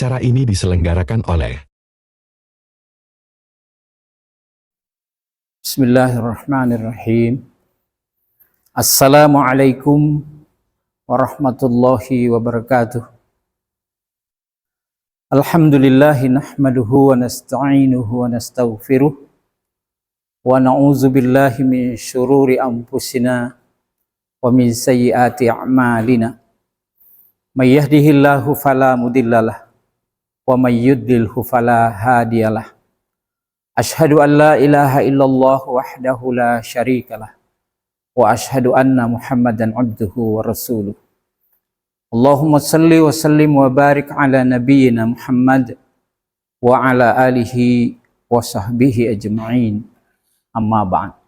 Acara ini diselenggarakan oleh Bismillahirrahmanirrahim. Assalamualaikum warahmatullahi wabarakatuh. Alhamdulillahi nahmaduhu wa nasta'inuhu wa nastaghfiruh wa na'udzu billahi min syururi anfusina wa min sayyiati a'malina. May yahdihillahu fala mudhillalah wa may yudlilhu fala hadiyalah. Ashhadu an la ilaha illallah wahdahu la syarikalah wa ashhadu anna Muhammadan abduhu wa rasuluh. Allahumma salli wa sallim wa barik ala nabiyyina Muhammad wa ala alihi wa sahbihi ajma'in. Amma ba'd.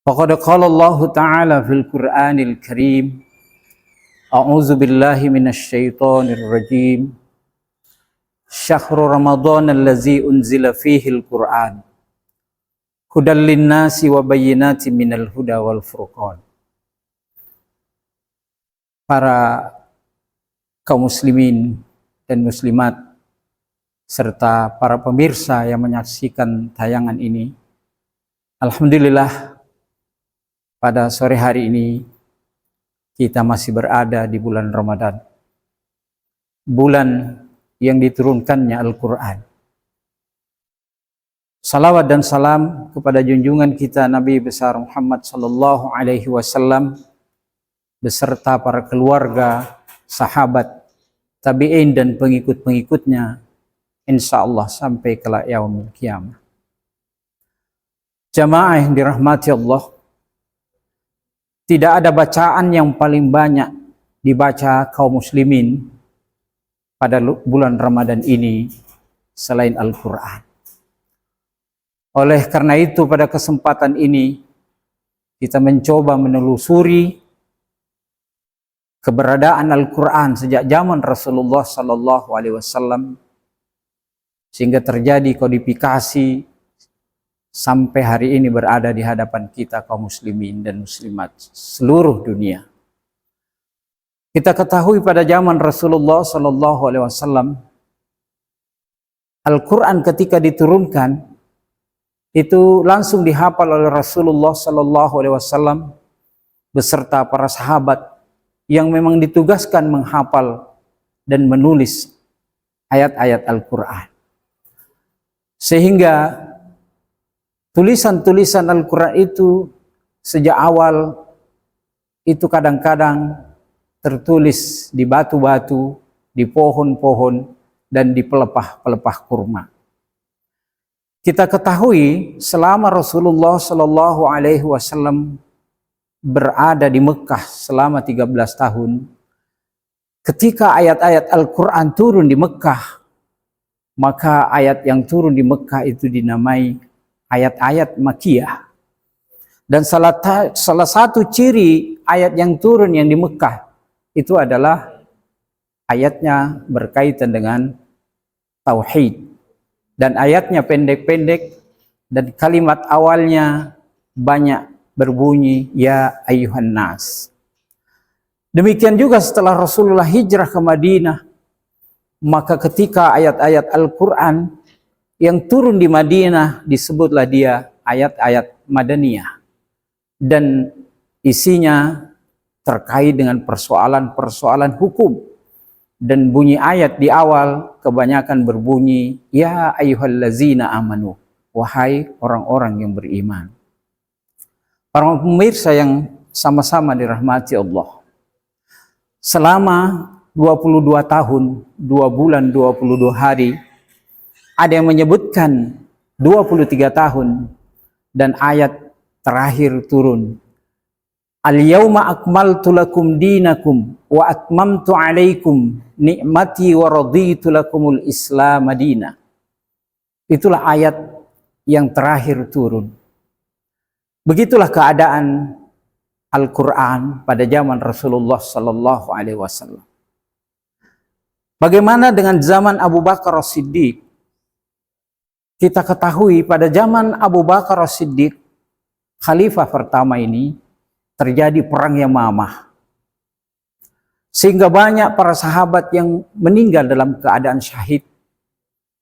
Faqad qala Allah ta'ala fil Qur'anil Karim, a'udzu billahi minasy syaithanir rajim. Syahrul Ramadan allazi unzila fihil Qur'an hudal linnasi wa bayyinatin minal huda wal furqan. Para kaum muslimin dan muslimat serta para pemirsa yang menyaksikan tayangan ini, alhamdulillah pada sore hari ini kita masih berada di bulan Ramadan, bulan yang diturunkannya Al-Quran. Salawat dan salam kepada junjungan kita Nabi besar Muhammad sallallahu alaihi wasallam beserta para keluarga, sahabat, tabi'in dan pengikut-pengikutnya insyaallah sampai kelak yaumul qiyamah. Jamaah yang dirahmati Allah, tidak ada bacaan yang paling banyak dibaca kaum muslimin pada bulan Ramadan ini selain Al-Quran. Oleh karena itu pada kesempatan ini kita mencoba menelusuri keberadaan Al-Quran sejak zaman Rasulullah Sallallahu Alaihi Wasallam sehingga terjadi kodifikasi sampai hari ini berada di hadapan kita kaum muslimin dan muslimat seluruh dunia. Kita ketahui pada zaman Rasulullah Sallallahu Alaihi Wasallam, Al-Quran ketika diturunkan itu langsung dihafal oleh Rasulullah Sallallahu Alaihi Wasallam beserta para sahabat yang memang ditugaskan menghafal dan menulis ayat-ayat Al-Quran. Sehingga tulisan-tulisan Al-Quran itu sejak awal itu kadang-kadang tertulis di batu-batu, di pohon-pohon, dan di pelepah-pelepah kurma. Kita ketahui selama Rasulullah Sallallahu Alaihi Wasallam berada di Mekah selama 13 tahun, ketika ayat-ayat Al-Quran turun di Mekah, maka ayat yang turun di Mekah itu dinamai ayat-ayat Makkiyah. Dan salah satu ciri ayat yang turun yang di Mekah itu adalah ayatnya berkaitan dengan tauhid. Dan ayatnya pendek-pendek dan kalimat awalnya banyak berbunyi ya ayyuhan nas. Demikian juga setelah Rasulullah hijrah ke Madinah, maka ketika ayat-ayat Al-Quran yang turun di Madinah disebutlah dia ayat-ayat Madaniyah. Dan isinya terkait dengan persoalan-persoalan hukum. Dan bunyi ayat di awal kebanyakan berbunyi ya ayyuhallazina amanu, wahai orang-orang yang beriman. Para pemirsa yang sama-sama dirahmati Allah, selama 22 tahun 2 bulan 22 hari ada yang menyebutkan 23 tahun dan ayat terakhir turun al-yawma akmaltu lakum dinakum wa atmamtu alaikum ni'mati wa raditu lakumul islam madinah. Itulah ayat yang terakhir turun. Begitulah keadaan Al-Quran pada zaman Rasulullah Sallallahu Alaihi Wasallam. Bagaimana dengan zaman Abu Bakar As-Siddiq? Kita ketahui pada zaman Abu Bakar As-Siddiq, khalifah pertama ini, terjadi perang Yamamah. Sehingga banyak para sahabat yang meninggal dalam keadaan syahid.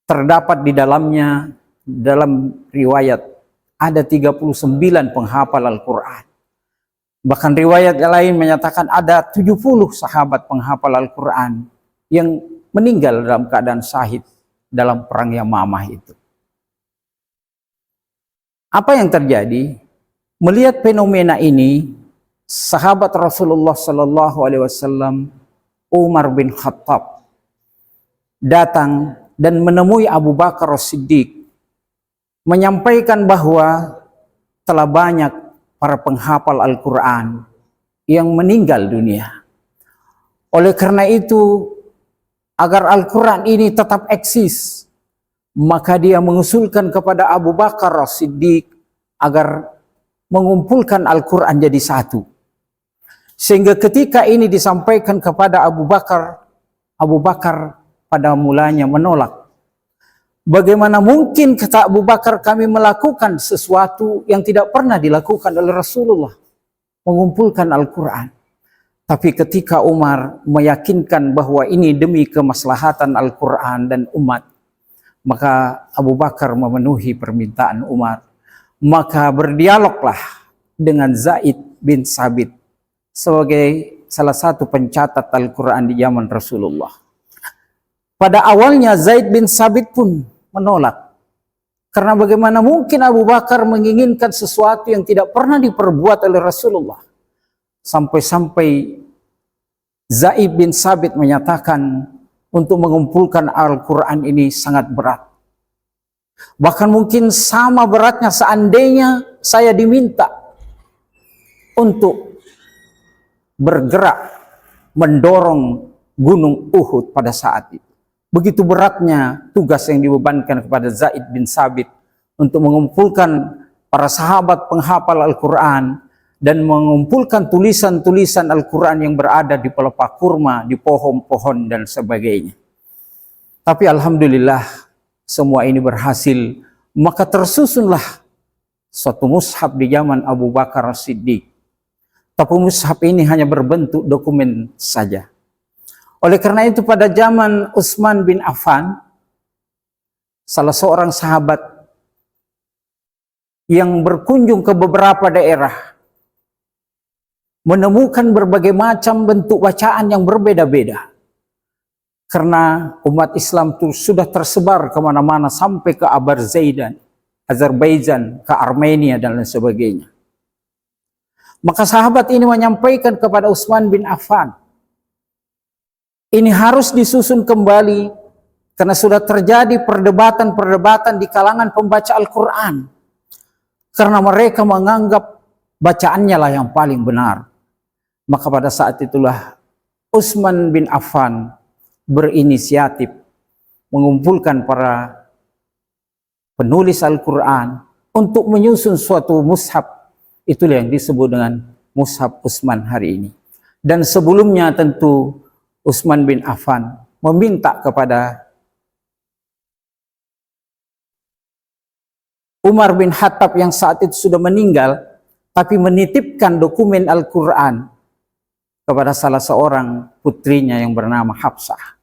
Terdapat di dalamnya, dalam riwayat, ada 39 penghafal Al-Quran. Bahkan riwayat lain menyatakan ada 70 sahabat penghafal Al-Quran yang meninggal dalam keadaan syahid dalam perang Yamamah itu. Apa yang terjadi? Melihat fenomena ini, sahabat Rasulullah Sallallahu Alaihi Wasallam Umar bin Khattab datang dan menemui Abu Bakar As-Siddiq, menyampaikan bahwa telah banyak para penghafal Al-Quran yang meninggal dunia. Oleh karena itu, agar Al-Quran ini tetap eksis, maka dia mengusulkan kepada Abu Bakar As-Siddiq agar mengumpulkan Al-Quran jadi satu. Sehingga ketika ini disampaikan kepada Abu Bakar pada mulanya menolak. Bagaimana mungkin, kata Abu Bakar, kami melakukan sesuatu yang tidak pernah dilakukan oleh Rasulullah, mengumpulkan Al-Quran. Tapi ketika Umar meyakinkan bahwa ini demi kemaslahatan Al-Quran dan umat, maka Abu Bakar memenuhi permintaan Umar. Maka berdialoglah dengan Zaid bin Sabit sebagai salah satu pencatat Al-Quran di zaman Rasulullah. Pada awalnya Zaid bin Sabit pun menolak. Karena bagaimana mungkin Abu Bakar menginginkan sesuatu yang tidak pernah diperbuat oleh Rasulullah. Sampai-sampai Zaid bin Sabit menyatakan untuk mengumpulkan Al-Quran ini sangat berat. Bahkan mungkin sama beratnya seandainya saya diminta untuk bergerak mendorong gunung Uhud pada saat itu. Begitu beratnya tugas yang dibebankan kepada Zaid bin Sabit untuk mengumpulkan para sahabat penghafal Al-Quran dan mengumpulkan tulisan-tulisan Al-Quran yang berada di pelepah kurma, di pohon-pohon dan sebagainya. Tapi alhamdulillah semua ini berhasil. Maka tersusunlah suatu mushaf di zaman Abu Bakar As-Siddiq. Tapi mushaf ini hanya berbentuk dokumen saja. Oleh karena itu pada zaman Utsman bin Affan, salah seorang sahabat yang berkunjung ke beberapa daerah, menemukan berbagai macam bentuk bacaan yang berbeda-beda. Karena umat Islam itu sudah tersebar kemana-mana sampai ke Azerbaijan, ke Armenia dan lain sebagainya. Maka sahabat ini menyampaikan kepada Utsman bin Affan, ini harus disusun kembali karena sudah terjadi perdebatan-perdebatan di kalangan pembaca Al-Quran. Karena mereka menganggap bacaannya lah yang paling benar. Maka pada saat itulah Utsman bin Affan berinisiatif mengumpulkan para penulis Al-Quran untuk menyusun suatu mushaf. Itulah yang disebut dengan mushaf Utsman hari ini. Dan sebelumnya tentu Utsman bin Affan meminta kepada Umar bin Khattab yang saat itu sudah meninggal, tapi menitipkan dokumen Al-Quran kepada salah seorang putrinya yang bernama Hafsah.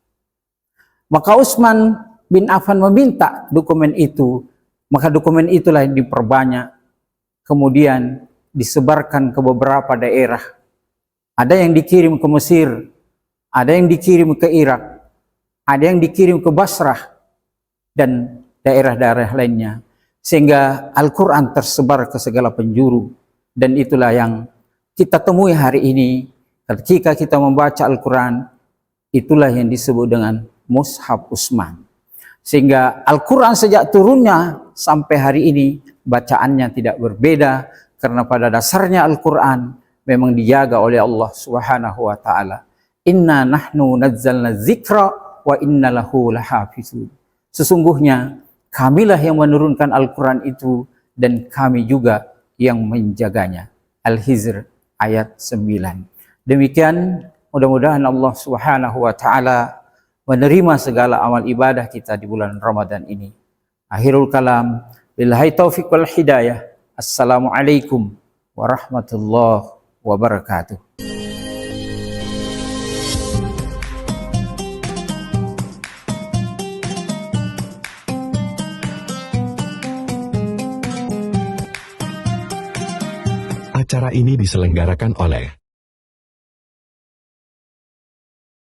Maka Utsman bin Affan meminta dokumen itu, maka dokumen itulah yang diperbanyak, kemudian disebarkan ke beberapa daerah. Ada yang dikirim ke Mesir, ada yang dikirim ke Irak, ada yang dikirim ke Basrah, dan daerah-daerah lainnya. Sehingga Al-Quran tersebar ke segala penjuru. Dan itulah yang kita temui hari ini. Ketika kita membaca Al-Quran, itulah yang disebut dengan Mushaf Utsman. Sehingga Al-Quran sejak turunnya sampai hari ini, bacaannya tidak berbeda. Karena pada dasarnya Al-Quran memang dijaga oleh Allah Subhanahu wa Ta'ala. Inna nahnu nazzalna dzikra wa inna lahu lahafizun. Sesungguhnya kamilah yang menurunkan Al-Quran itu dan kami juga yang menjaganya. Al-Hijr ayat 9. Demikian, mudah-mudahan Allah Subhanahu wa Ta'ala menerima segala amal ibadah kita di bulan Ramadan ini. Akhirul kalam, billahi taufiq wal hidayah. Assalamualaikum warahmatullahi wabarakatuh. Acara ini diselenggarakan oleh